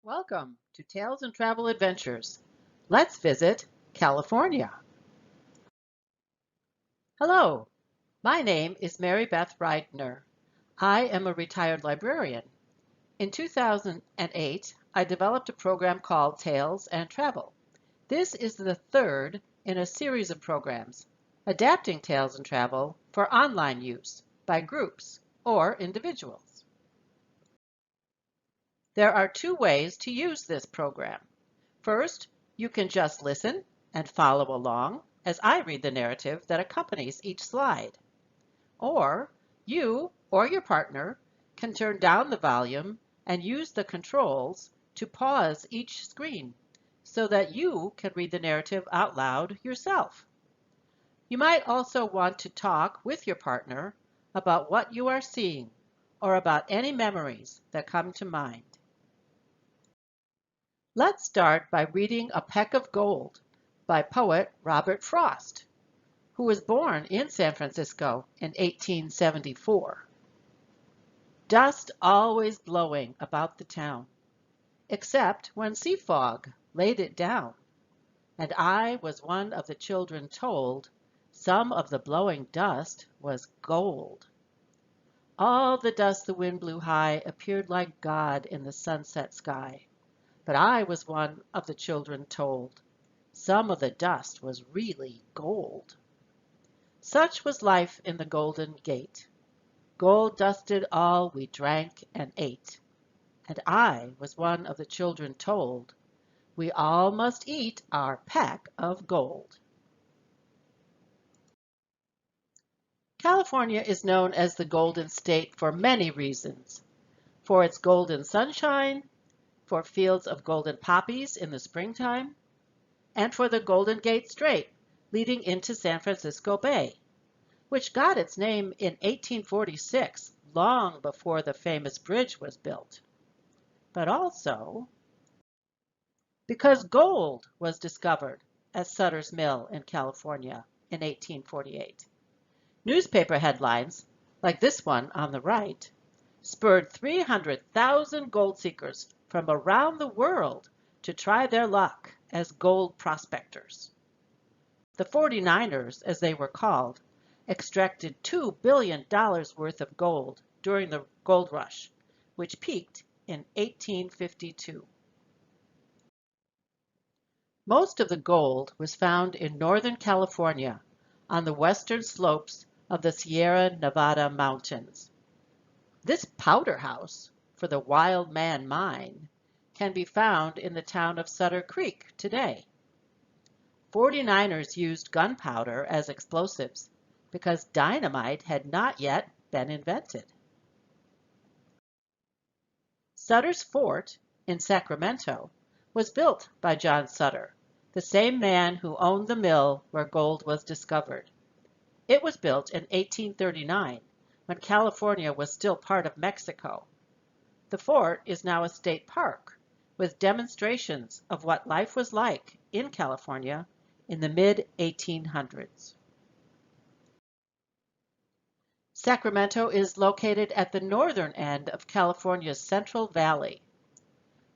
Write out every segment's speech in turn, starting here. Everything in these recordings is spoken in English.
Welcome to Tales and Travel Adventures. Let's visit California. Hello, my name is Mary Beth Reitner. I am a retired librarian. In 2008, I developed a program called Tales and Travel. This is the third in a series of programs adapting Tales and Travel for online use by groups or individuals. There are two ways to use this program. First, you can just listen and follow along as I read the narrative that accompanies each slide. Or you or your partner can turn down the volume and use the controls to pause each screen so that you can read the narrative out loud yourself. You might also want to talk with your partner about what you are seeing or about any memories that come to mind. Let's start by reading A Peck of Gold by poet Robert Frost, who was born in San Francisco in 1874. Dust always blowing about the town, except when sea fog laid it down, and I was one of the children told some of the blowing dust was gold. All the dust the wind blew high appeared like God in the sunset sky. But I was one of the children told some of the dust was really gold. Such was life in the Golden Gate. Gold dusted all we drank and ate. And I was one of the children told we all must eat our peck of gold. California is known as the Golden State for many reasons. For its golden sunshine, for fields of golden poppies in the springtime, and for the Golden Gate Strait leading into San Francisco Bay, which got its name in 1846, long before the famous bridge was built. But also because gold was discovered at Sutter's Mill in California in 1848. Newspaper headlines, like this one on the right, spurred 300,000 gold seekers from around the world to try their luck as gold prospectors. The 49ers, as they were called, extracted $2 billion worth of gold during the gold rush, which peaked in 1852. Most of the gold was found in Northern California on the western slopes of the Sierra Nevada mountains. This powder house for the Wild Man mine can be found in the town of Sutter Creek today. 49ers used gunpowder as explosives because dynamite had not yet been invented. Sutter's Fort in Sacramento was built by John Sutter, the same man who owned the mill where gold was discovered. It was built in 1839 when California was still part of Mexico. The fort is now a state park with demonstrations of what life was like in California in the mid-1800s. Sacramento is located at the northern end of California's Central Valley.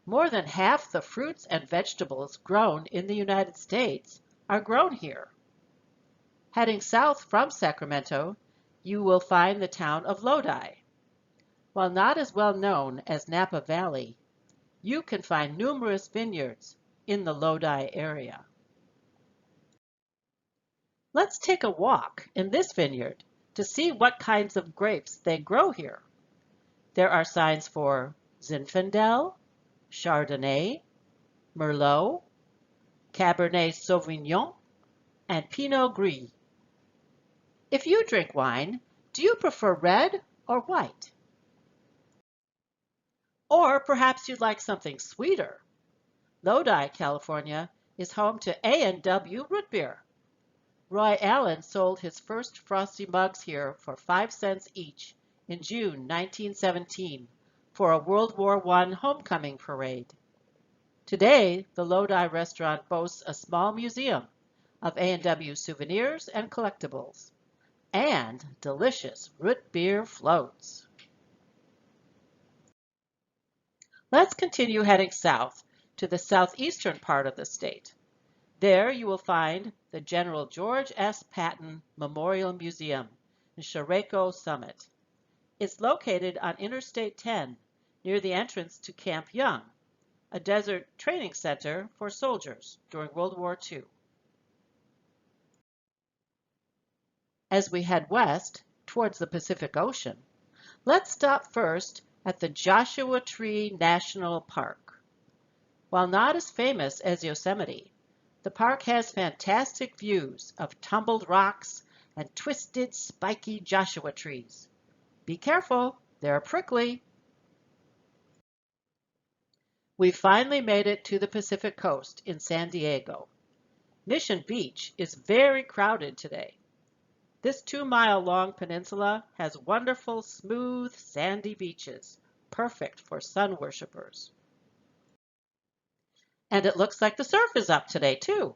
More than half the fruits and vegetables grown in the United States are grown here. Heading south from Sacramento, you will find the town of Lodi. While not as well known as Napa Valley, you can find numerous vineyards in the Lodi area. Let's take a walk in this vineyard to see what kinds of grapes they grow here. There are signs for Zinfandel, Chardonnay, Merlot, Cabernet Sauvignon, and Pinot Gris. If you drink wine, do you prefer red or white? Or perhaps you'd like something sweeter. Lodi, California is home to A&W root beer. Roy Allen sold his first frosty mugs here for 5 cents each in June 1917 for a World War I homecoming parade. Today, the Lodi restaurant boasts a small museum of A&W souvenirs and collectibles, and delicious root beer floats. Let's continue heading south to the southeastern part of the state. There you will find the General George S. Patton Memorial Museum in Shereko Summit. It's located on Interstate 10 near the entrance to Camp Young, a desert training center for soldiers during World War II. As we head west towards the Pacific Ocean, let's stop first at the Joshua Tree National Park. While not as famous as Yosemite, the park has fantastic views of tumbled rocks and twisted, spiky Joshua trees. Be careful, they're prickly. We finally made it to the Pacific Coast in San Diego. Mission Beach is very crowded today. This 2-mile-long peninsula has wonderful, smooth, sandy beaches, perfect for sun worshippers. And it looks like the surf is up today, too.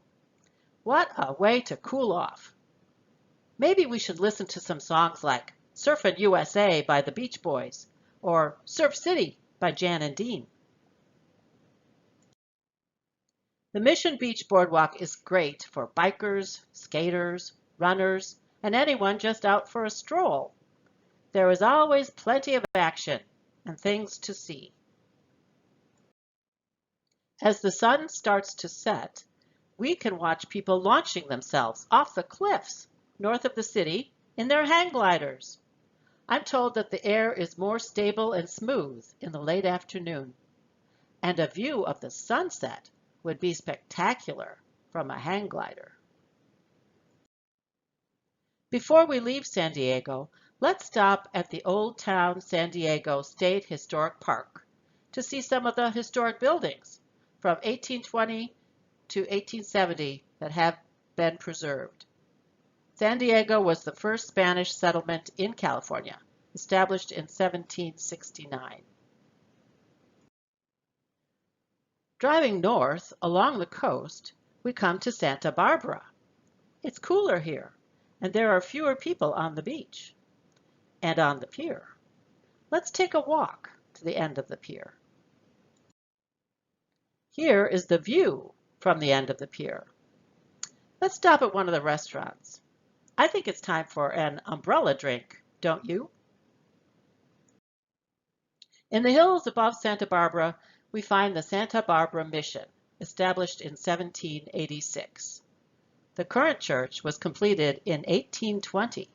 What a way to cool off. Maybe we should listen to some songs like Surfin' USA by the Beach Boys or Surf City by Jan and Dean. The Mission Beach Boardwalk is great for bikers, skaters, runners, and anyone just out for a stroll. There is always plenty of action and things to see. As the sun starts to set, we can watch people launching themselves off the cliffs north of the city in their hang gliders. I'm told that the air is more stable and smooth in the late afternoon, and a view of the sunset would be spectacular from a hang glider. Before we leave San Diego, let's stop at the Old Town San Diego State Historic Park to see some of the historic buildings from 1820 to 1870 that have been preserved. San Diego was the first Spanish settlement in California, established in 1769. Driving north along the coast, we come to Santa Barbara. It's cooler here, and there are fewer people on the beach and on the pier. Let's take a walk to the end of the pier. Here is the view from the end of the pier. Let's stop at one of the restaurants. I think it's time for an umbrella drink, don't you? In the hills above Santa Barbara, we find the Santa Barbara Mission, established in 1786. The current church was completed in 1820.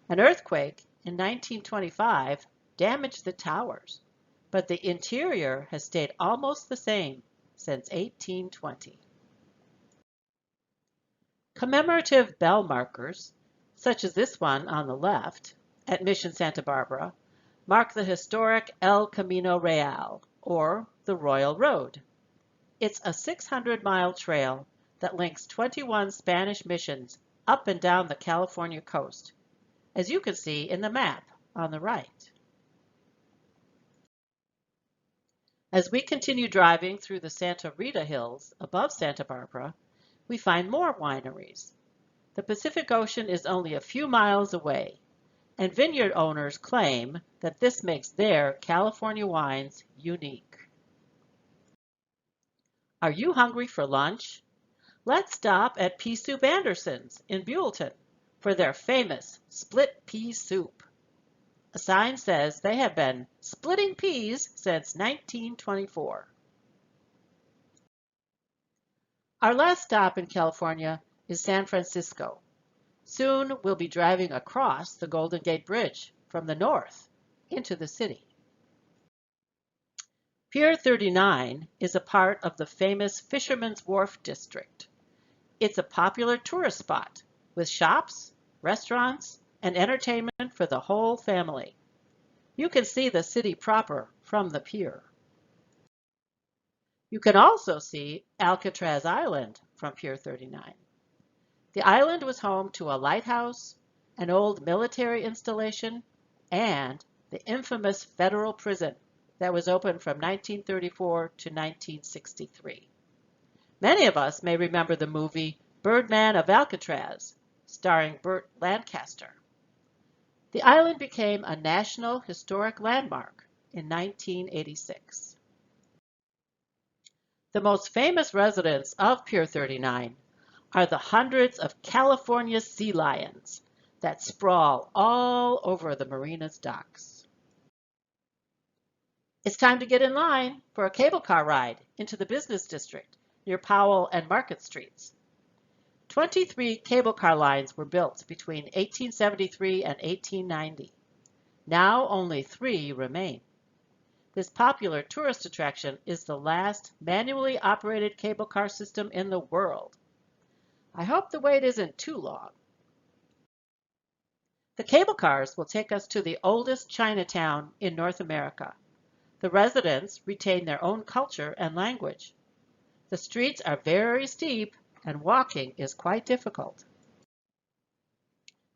An earthquake in 1925 damaged the towers, but the interior has stayed almost the same since 1820. Commemorative bell markers, such as this one on the left at Mission Santa Barbara, mark the historic El Camino Real, or the Royal Road. It's a 600-mile trail that links 21 Spanish missions up and down the California coast, as you can see in the map on the right. As we continue driving through the Santa Rita Hills above Santa Barbara, we find more wineries. The Pacific Ocean is only a few miles away, and vineyard owners claim that this makes their California wines unique. Are you hungry for lunch? Let's stop at Pea Soup Anderson's in Buellton for their famous split pea soup. A sign says they have been splitting peas since 1924. Our last stop in California is San Francisco. Soon we'll be driving across the Golden Gate Bridge from the north into the city. Pier 39 is a part of the famous Fisherman's Wharf district. It's a popular tourist spot with shops, restaurants, and entertainment for the whole family. You can see the city proper from the pier. You can also see Alcatraz Island from Pier 39. The island was home to a lighthouse, an old military installation, and the infamous federal prison that was open from 1934 to 1963. Many of us may remember the movie Birdman of Alcatraz, starring Burt Lancaster. The island became a National Historic Landmark in 1986. The most famous residents of Pier 39 are the hundreds of California sea lions that sprawl all over the marina's docks. It's time to get in line for a cable car ride into the business district near Powell and Market Streets. 23 cable car lines were built between 1873 and 1890. Now only 3 remain. This popular tourist attraction is the last manually operated cable car system in the world. I hope the wait isn't too long. The cable cars will take us to the oldest Chinatown in North America. The residents retain their own culture and language. The streets are very steep and walking is quite difficult.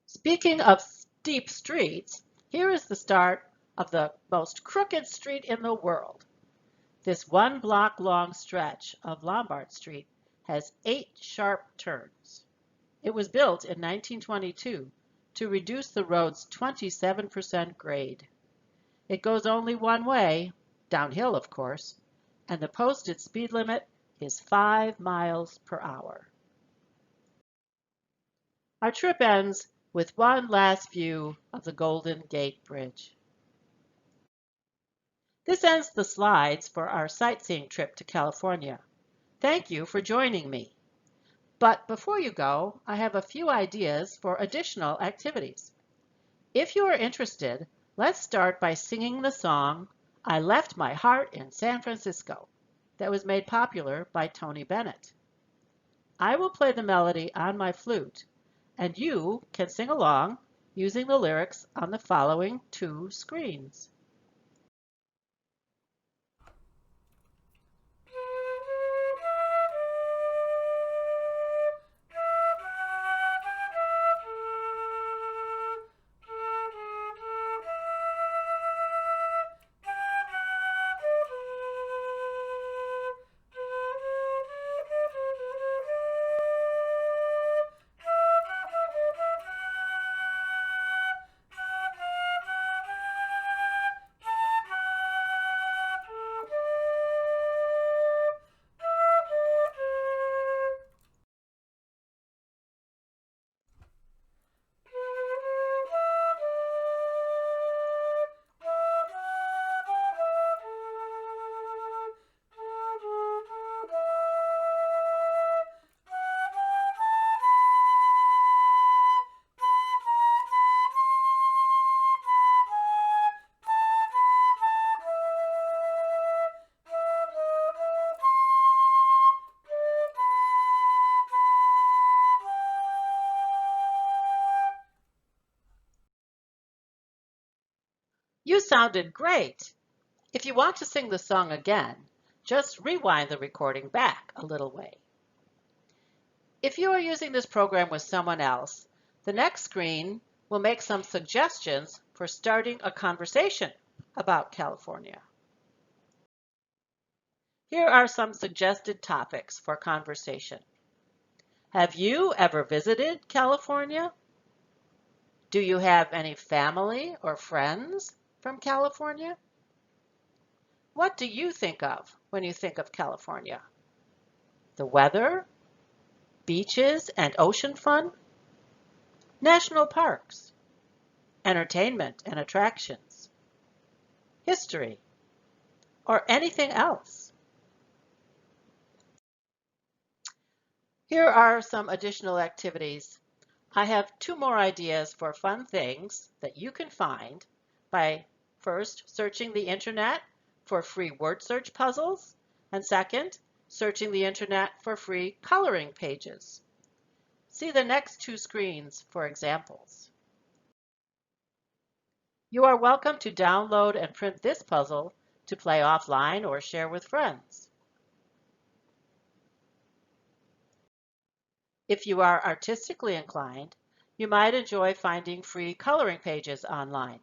Speaking of steep streets, here is the start of the most crooked street in the world. This 1-block-long stretch of Lombard Street has 8 sharp turns. It was built in 1922 to reduce the road's 27% grade. It goes only one way, downhill of course, and the posted speed limit is 5 miles per hour. Our trip ends with one last view of the Golden Gate Bridge. This ends the slides for our sightseeing trip to California. Thank you for joining me. But before you go, I have a few ideas for additional activities. If you are interested, let's start by singing the song, "I Left My Heart in San Francisco," that was made popular by Tony Bennett. I will play the melody on my flute, and you can sing along using the lyrics on the following 2 screens. You sounded great! If you want to sing the song again, just rewind the recording back a little way. If you are using this program with someone else, the next screen will make some suggestions for starting a conversation about California. Here are some suggested topics for conversation. Have you ever visited California? Do you have any family or friends from California? What do you think of when you think of California? The weather? Beaches and ocean fun? National parks? Entertainment and attractions? History? Or anything else? Here are some additional activities. I have 2 more ideas for fun things that you can find by first searching the internet for free word search puzzles, and second, searching the internet for free coloring pages. See the next 2 screens for examples. You are welcome to download and print this puzzle to play offline or share with friends. If you are artistically inclined, you might enjoy finding free coloring pages online.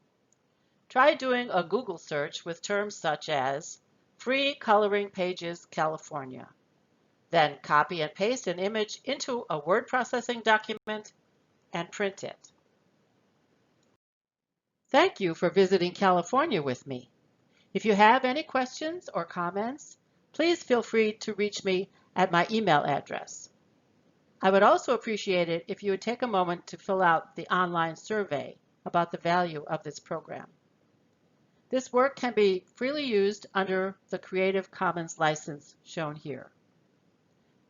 Try doing a Google search with terms such as Free Coloring Pages California. Then copy and paste an image into a word processing document and print it. Thank you for visiting California with me. If you have any questions or comments, please feel free to reach me at my email address. I would also appreciate it if you would take a moment to fill out the online survey about the value of this program. This work can be freely used under the Creative Commons license shown here.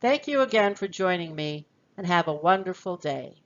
Thank you again for joining me, and have a wonderful day.